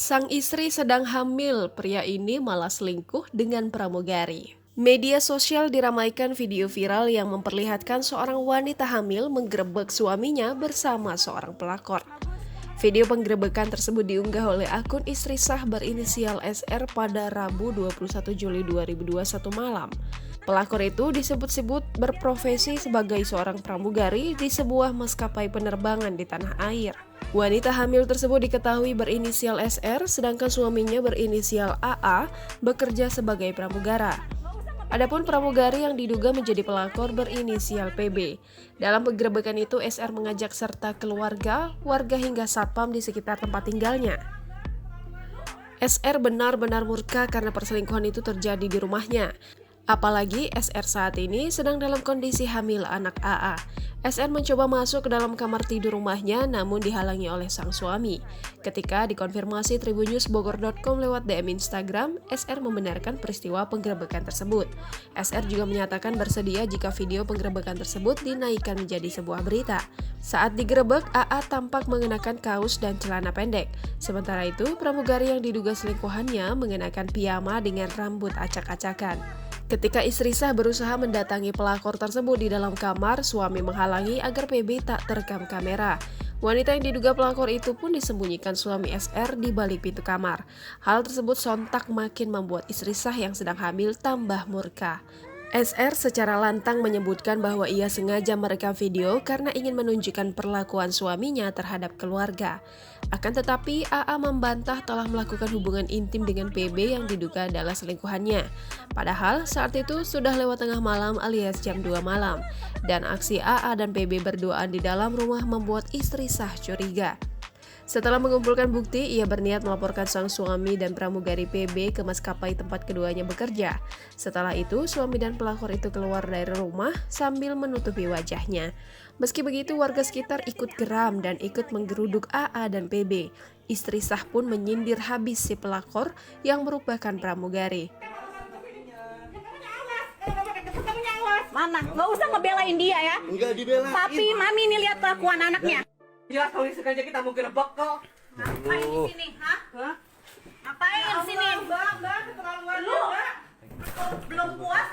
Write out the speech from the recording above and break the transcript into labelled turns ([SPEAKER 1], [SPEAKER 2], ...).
[SPEAKER 1] Sang istri sedang hamil, pria ini malah selingkuh dengan pramugari. Media sosial diramaikan video viral yang memperlihatkan seorang wanita hamil menggerebek suaminya bersama seorang pelakor. Video penggerebekan tersebut diunggah oleh akun istri sah berinisial SR pada Rabu 21 Juli 2021 malam. Pelakor itu disebut-sebut berprofesi sebagai seorang pramugari di sebuah maskapai penerbangan di tanah air. Wanita hamil tersebut diketahui berinisial SR, sedangkan suaminya berinisial AA bekerja sebagai pramugara. Adapun pramugari yang diduga menjadi pelakor berinisial PB. Dalam penggerebekan itu, SR mengajak serta keluarga, warga hingga satpam di sekitar tempat tinggalnya. SR benar-benar murka karena perselingkuhan itu terjadi di rumahnya. Apalagi SR saat ini sedang dalam kondisi hamil anak AA. SR mencoba masuk ke dalam kamar tidur rumahnya namun dihalangi oleh sang suami. Ketika dikonfirmasi tribunnews.bogor.com lewat DM Instagram, SR membenarkan peristiwa penggerebekan tersebut. SR juga menyatakan bersedia jika video penggerebekan tersebut dinaikkan menjadi sebuah berita. Saat digerebek, AA tampak mengenakan kaos dan celana pendek. Sementara itu, pramugari yang diduga selingkuhannya mengenakan piyama dengan rambut acak-acakan. Ketika istri sah berusaha mendatangi pelakor tersebut di dalam kamar, suami menghalangi agar PB tak terekam kamera. Wanita yang diduga pelakor itu pun disembunyikan suami SR di balik pintu kamar. Hal tersebut sontak makin membuat istri sah yang sedang hamil tambah murka. SR secara lantang menyebutkan bahwa ia sengaja merekam video karena ingin menunjukkan perlakuan suaminya terhadap keluarga. Akan tetapi, AA membantah telah melakukan hubungan intim dengan PB yang diduga adalah selingkuhannya. Padahal saat itu sudah lewat tengah malam alias jam 2 malam. Dan aksi AA dan PB berduaan di dalam rumah membuat istri sah curiga. Setelah mengumpulkan bukti, ia berniat melaporkan sang suami dan pramugari PB ke maskapai tempat keduanya bekerja. Setelah itu, suami dan pelakor itu keluar dari rumah sambil menutupi wajahnya. Meski begitu, warga sekitar ikut geram dan ikut menggeruduk AA dan PB. Istri sah pun menyindir habis si pelakor yang merupakan pramugari.
[SPEAKER 2] Mana? Nggak usah ngebelain dia ya.
[SPEAKER 3] Enggak dibelain.
[SPEAKER 2] Tapi mami ini lihat kelakuan anaknya.
[SPEAKER 3] Jelas kalau sengaja kita mau gerebek kok.
[SPEAKER 2] Ngapain di sini? Hah? Ngapain di sini?
[SPEAKER 3] Mbak, keterlaluan
[SPEAKER 2] Lu belum puas